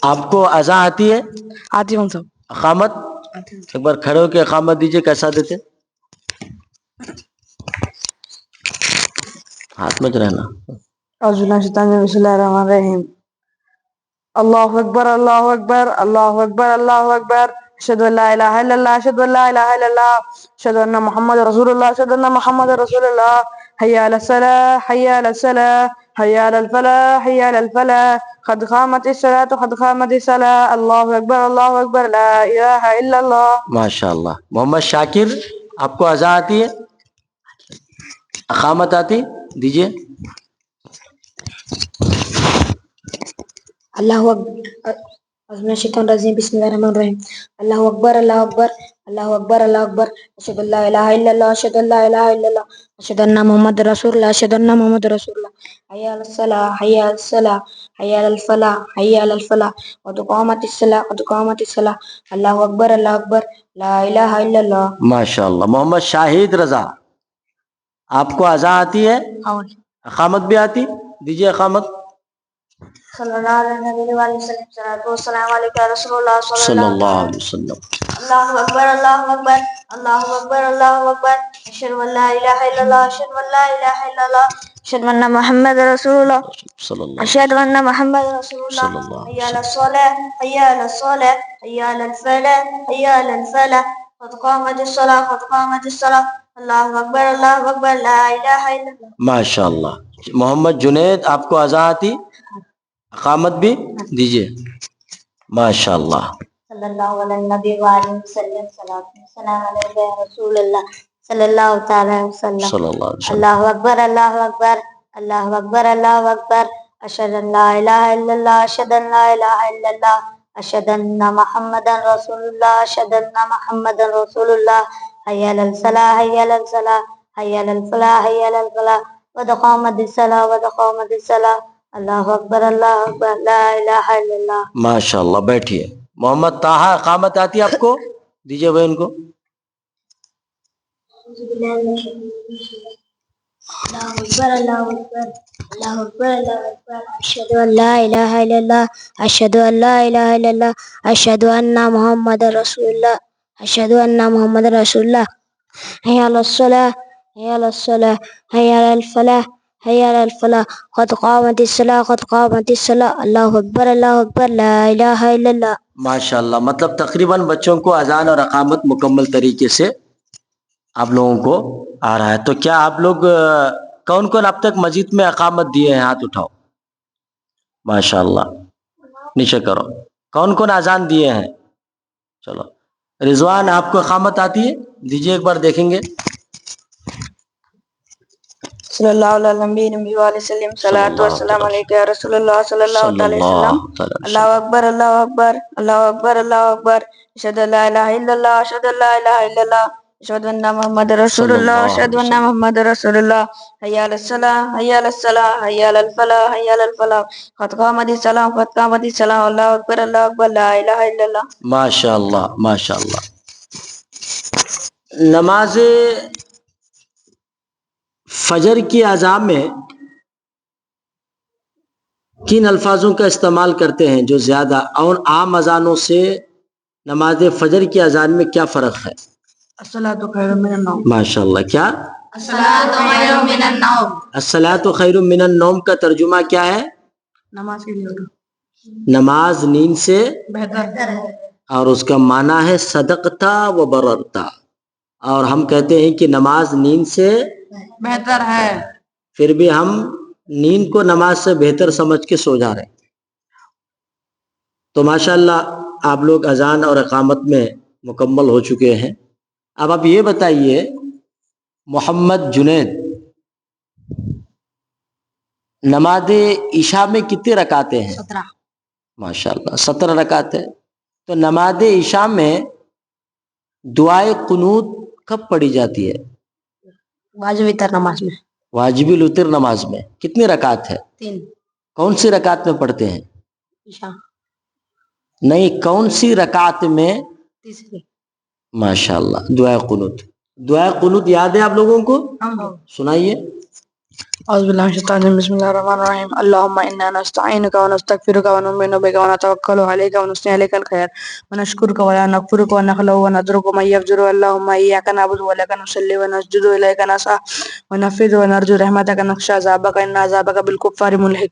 آپ کو اذان آتی ہے؟ آتی ہوں صاحب. اقامت ایک بار کھڑے ہو کے اقامت دیجئے. کیسا دیتے؟ ہاتھ میں رہنا. اعوذ باللہ من الشیطان الرجیم. بسم اللہ الرحمن الرحیم. اللہ اکبر اللہ اکبر اللہ اکبر اللہ اکبر. اشہد ان لا الہ الا اللہ اشہد ان لا الہ الا اللہ اشہد ان محمد رسول اللہ اشہد ان محمد رسول اللہ. حی علی الصلاۃ حی علی الصلاۃ حی علی الفلاح حی علی الفلاح. قد قامت الصلاۃ قد قامت الصلاۃ. اللہ اکبر لا الہ الا اللہ. ماشاء اللہ. محمد شاکر آپ کو اذان آتی ہے؟ اقامت آتی؟ دیجئے. اللہ اکبر. الشیطان الرجیم. بسم اللہ الرحمن الرحیم. اللہ اکبر اللہ اکبر اللہ اکبر اللہ اکبر. اشہد ان لا الہ الا اللہ اشہد ان لا الہ الا اللہ اشہد ان محمد رسول اللہ اشہد ان محمد رسول اللہ. حی علی الصلاۃ حی علی الصلاۃ حی علی الفلاح حی علی الفلاح. قد قامت الصلاۃ قد قامت الصلاۃ. اللہ اکبر لا الہ الا اللہ. ماشاء اللہ. محمد شاہد رضا آپ کو اذان آتی ہے؟ اقامت بھی آتی؟ دیجئے اقامت. صلی اللہ علیہ وسلم. صلاۃ والسلام علیک یا رسول اللہ صلی اللہ علیہ وسلم. اللہ اکبر اللہ اکبر اللہ اکبر اللہ اکبر. اشہد ان لا الہ الا اللہ اشہد ان لا الہ الا اللہ اشہد ان محمد رسول اللہ صلی اللہ اشہد ان محمد رسول صلی اللہ. اللہ حی علی الصلاۃ حی علی الصلاۃ حی علی الفلاح حی علی الفلاح. قد قامت الصلاۃ قد قامت الصلاۃ. اللہ اکبر لا الہ الا اللہ. ماشاء اللہ. محمد جنید آپ کو اذان آتی؟ اقامت بھی دیجئے. ماشاء اللہ. صلی اللہ علیہ نبی وآلہ وسلم. صلاۃ والسلام علیک یا رسول اللہ صلی اللہ تعالی وسلم. صلی اللہ علیہ وسلم. اللہ اکبر اللہ اکبر اللہ اکبر اللہ اکبر. اشہد ان لا الہ الا اللہ اشہد ان لا الہ الا اللہ اشہد ان محمد رسول اللہ اشہد ان محمد رسول اللہ. حی علی الصلاۃ حی علی الصلاۃ حی علی الفلاح حی علی الفلاح. قد قامت الصلاۃ قد قامت الصلاۃ. اللہ اکبر لا الہ الا اللہ. ماشاء اللہ. بیٹھیے. محمد طاہا اقامت آتی ہے آپ کو؟ دیجئے بھائی ان کو. اللہ اکبر اللہ اکبر اللہ اکبر اللہ اکبر. اشہد ان لا الہ الا اللہ اشہد ان لا الہ الا اللہ اشہد ان محمد رسول اللہ اشہد ان محمد رسول اللہ. حی علی الصلاۃ حی علی الصلاۃ حی علی الفلاح حی علی الفلاح. قد قامت الصلاۃ قد قامت الصلاۃ. اللہ اکبر لا الہ الا اللہ. ماشاء اللہ. مطلب تقریباً بچوں کو اذان اور اقامت مکمل طریقے سے آپ لوگوں کو آ رہا ہے. تو کیا آپ لوگ کون کون اب تک مسجد میں اقامت دیے ہیں؟ ہاتھ اٹھاؤ. ماشاء اللہ. نیچے کرو. کون کون اذان دیے ہیں؟ چلو. رضوان آپ کو اقامت آتی ہے؟ دیجئے ایک بار دیکھیں گے. صلی اللہ علیہ نبی علیہ وسلم. صلاۃ والسلام علیک یا رسول اللہ صلی اللہ علیہ وسلم. اللہ اکبر اللہ اکبر اللہ اکبر اللہ اکبر. اشہد ان لا الہ الا اللہ اشہد ان لا الہ الا اللہ اشہد ان محمد رسول اللہ اشہد ان محمد رسول اللہ. حی علی الصلاۃ حی علی الصلاۃ حی علی الفلاح حی علی الفلاح. قد قامت الصلاۃ قد قامت الصلاۃ. اللہ اکبر لا الہ الا اللہ. ماشاء اللہ ماشاء اللہ. نماز فجر کی اذان میں کن الفاظوں کا استعمال کرتے ہیں جو زیادہ، اور عام اذانوں سے نماز فجر کی اذان میں کیا فرق ہے؟ الصلاۃ خیر من النوم. ماشاء اللہ. کیا؟ الصلاۃ خیر من النوم. الصلاۃ خیر من النوم کا ترجمہ کیا ہے؟ نماز کے لیے نماز نیند سے بہتر ہے. اور اس کا معنی ہے صدقتا و بررتا. اور ہم کہتے ہیں کہ نماز نیند سے بہتر ہے، پھر بھی ہم نیند کو نماز سے بہتر سمجھ کے سو جا رہے ہیں. تو ماشاءاللہ آپ لوگ اذان اور اقامت میں مکمل ہو چکے ہیں. اب آپ یہ بتائیے، محمد جنید، نماز عشاء میں کتنی رکعتیں ہیں؟ 17. ماشاءاللہ 17 رکعتیں. تو نماز عشاء میں دعائے قنوت کب پڑھی جاتی ہے؟ واجب وتر نماز میں. واجب الوتر نماز میں. کتنی رکعت ہے؟ 3. کون سی رکعت میں پڑھتے ہیں؟ عشاء. نہیں، کون سی رکعت میں؟ 3. ماشاءاللہ. دعائے قنوت. دعائے قنوت یاد ہے آپ لوگوں کو؟ سنائیے. أعوذ بالله من الشيطان الرجيم بسم الله الرحمن الرحيم اللهم إنا نستعينك ونستغفرك ونؤمن بك ونتوكل عليك ونثني عليك الخير ونشكرك ولا نكفرك ونخلع ونترك من يفجر اللهم إياك نعبد ولك نصلي ونسجد إليك نسعى ونفذ ونرجو رحمتك نخشى عذابك إن عذابك بالكفار ملحق.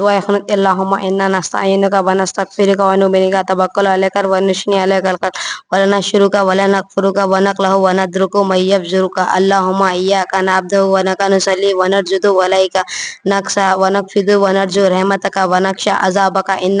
دعاء خنق اللهم إنا نستعينك ونستغفرك ونؤمن بك نتوكل عليك ونثني عليك الخير ولا نشرك ولا نكفرك ونخلع ونترك من يفجرك اللهم إياك نعبد ولك نصلي ونسجد إليك نسعى ونفذ ونرجو رحمتك ونخشى عذابك إن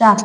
4.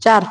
4.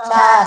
4.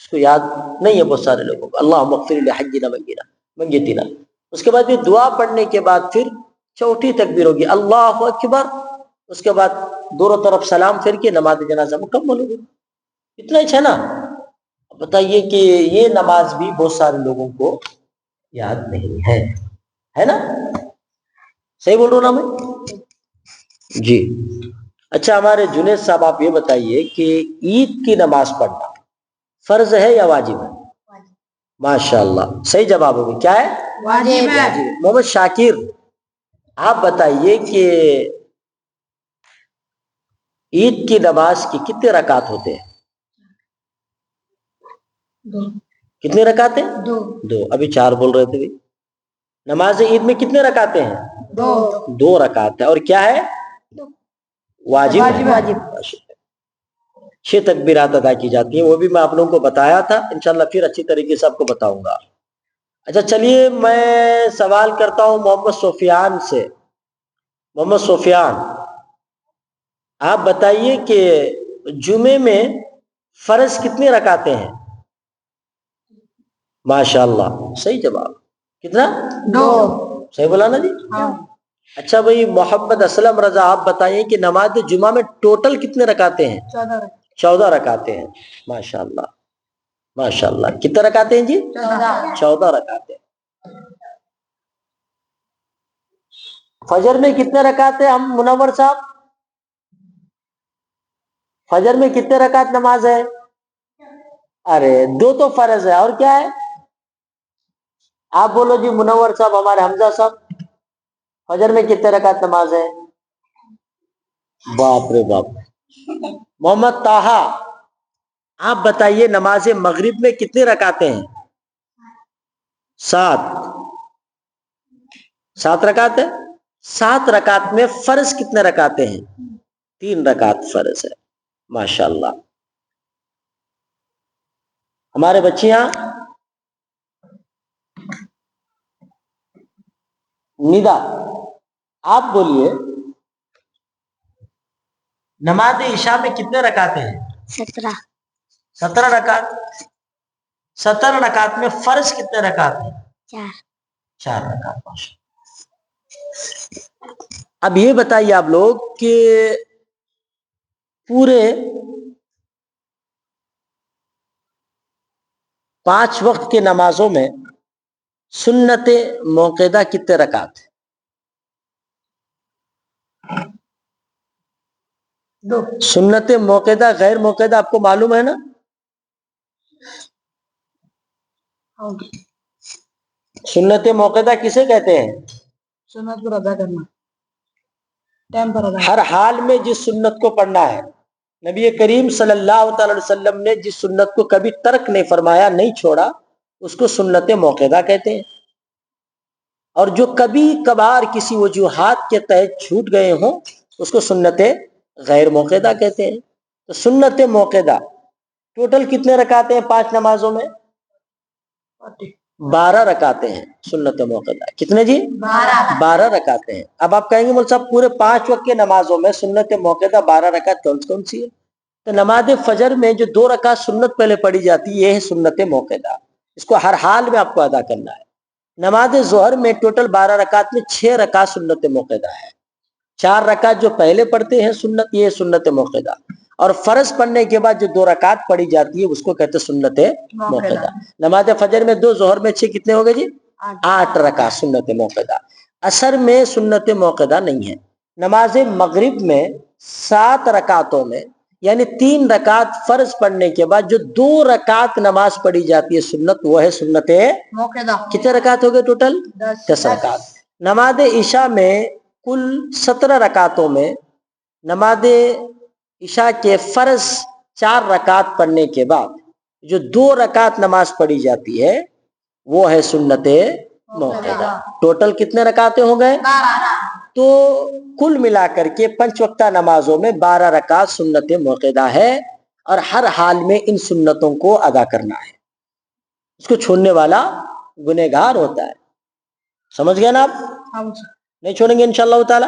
اس کو یاد نہیں ہے بہت سارے لوگوں کو. اللہم اغفر لحجنا میتنا. اس کے بعد یہ دعا پڑھنے کے بعد پھر چوتھی تکبیر ہوگی اللہ اکبر. اس کے بعد دونوں طرف سلام پھر کے نماز جنازہ مکمل ہوگی. اتنا ہی ہے نا. بتائیے کہ یہ نماز بھی بہت سارے لوگوں کو یاد نہیں ہے نا. صحیح بول رہا ہوں نا میں جی. اچھا ہمارے جنید صاحب آپ یہ بتائیے کہ عید کی نماز پڑھنا فرض ہے یا واجب ہے؟ ماشاء اللہ صحیح جواب ہوگی. کیا ہے؟ واجب ہے. محمد شاکر آپ بتائیے کہ عید کی نماز کی کتنے رکعت ہوتے ہیں؟ کتنے رکعت ہیں؟ دو. ابھی 4 بول رہے تھے بھی. نماز عید میں کتنے رکعتیں ہیں؟ 2 رکعت ہے. اور کیا ہے؟ واجب. 6 تکبیرات ادا کی جاتی ہیں. وہ بھی میں آپ لوگوں کو بتایا تھا. انشاءاللہ پھر اچھی طریقے سے آپ کو بتاؤں گا. اچھا چلیے میں سوال کرتا ہوں محمد سفیان سے. محمد سفیان آپ بتائیے کہ جمعے میں فرض کتنے رکعتیں ہیں؟ ماشاءاللہ صحیح جواب. کتنا؟ 2. صحیح بولا نا جی. اچھا بھائی محمد اسلم رضا آپ بتائیے کہ نماز جمعہ میں ٹوٹل کتنے رکعتیں ہیں؟ 14 رکعتیں ہیں. ماشاءاللہ ماشاءاللہ. کتنے رکعتیں ہیں جی؟ 14 رکعتیں. فجر میں کتنے رکعت ہیں ہم منور صاحب؟ فجر میں کتنے رکعت نماز ہے؟ ارے 2 تو فرض ہے. اور کیا ہے؟ آپ بولو جی منور صاحب. ہمارے حمزہ صاحب فجر میں کتنے رکعت نماز ہے؟ باپ رے باپ. محمد طاہا آپ بتائیے نماز مغرب میں کتنے رکعتیں ہیں؟ 7 رکعت ہے. 7 رکعت میں فرض کتنے رکعتیں ہیں؟ 3 رکعت فرض ہے. ماشاءاللہ. ہمارے بچیاں ندا آپ بولیے نماز عشاء میں کتنے رکعتیں ہیں؟ 17 رکعت. 17 رکعت میں فرض کتنے رکعت ہیں؟ 4 رکعت. اب یہ بتائیے آپ لوگ کہ پورے 5 وقت کے نمازوں میں سنت موقدہ کتنے رکعت ہیں؟ 2. سنت موقدہ غیر موقدہ آپ کو معلوم ہے نا؟ سنت موقدہ کسے کہتے ہیں؟ سنت پر ادا کرنا. ٹائم پر ادا. ہر حال میں جس سنت کو پڑھنا ہے. نبی کریم صلی اللہ تعالی وسلم نے جس سنت کو کبھی ترک نہیں فرمایا نہیں چھوڑا اس کو سنت موقدہ کہتے ہیں. اور جو کبھی کبھار کسی وجوہات کے تحت چھوٹ گئے ہوں اس کو سنت غیر موقدہ کہتے ہیں. تو سنت موقدہ ٹوٹل کتنے رکعتیں ہیں 5 نمازوں میں؟ 12 رکعتیں ہیں سنت موقدہ. کتنے جی؟ 12 رکعتیں ہیں. اب آپ کہیں گے مول صاحب پورے 5 وقت کے نمازوں میں سنت موقدہ 12 رکعت کون سی ہے؟ تو نماز فجر میں جو 2 رکعت سنت پہلے پڑھی جاتی ہے یہ ہے سنت موقدہ. اس کو ہر حال میں آپ کو ادا کرنا ہے. نماز ظہر میں ٹوٹل 12 رکعت میں 6 رکعت سنت موقدہ ہے. 4 رکعت جو پہلے پڑھتے ہیں سنت یہ سنت موقدہ. اور فرض پڑھنے کے بعد جو 2 رکعت پڑھی جاتی ہے اس کو کہتے ہیں سنت موقدہ. نماز فجر میں 2 ظہر میں 6 کتنے ہو گئے جی؟ 8 رکعت سنت موقدہ. عصر میں سنت موقدہ نہیں ہے. نماز مغرب میں 7 رکعتوں میں یعنی 3 رکعت فرض پڑھنے کے بعد جو 2 رکعت نماز پڑھی جاتی ہے سنت وہ ہے سنت موقدہ. کتنے رکعت ہو گئے ٹوٹل؟ 10 رکعت. نماز عشاء میں کل 17 رکعتوں میں نماز عشاء کے فرض 4 رکعت پڑھنے کے بعد جو 2 رکعت نماز پڑھی جاتی ہے وہ ہے سنت موقدہ. ٹوٹل کتنے رکعتیں ہو گئے؟ 12. تو کل ملا کر کے 5 وقتہ نمازوں میں 12 رکعت سنت موقدہ ہے. اور ہر حال میں ان سنتوں کو ادا کرنا ہے. اس کو چھوڑنے والا گنہگار ہوتا ہے. سمجھ گئے نا آپ؟ نہیں چھوڑیں گے انشاءاللہ تعالی.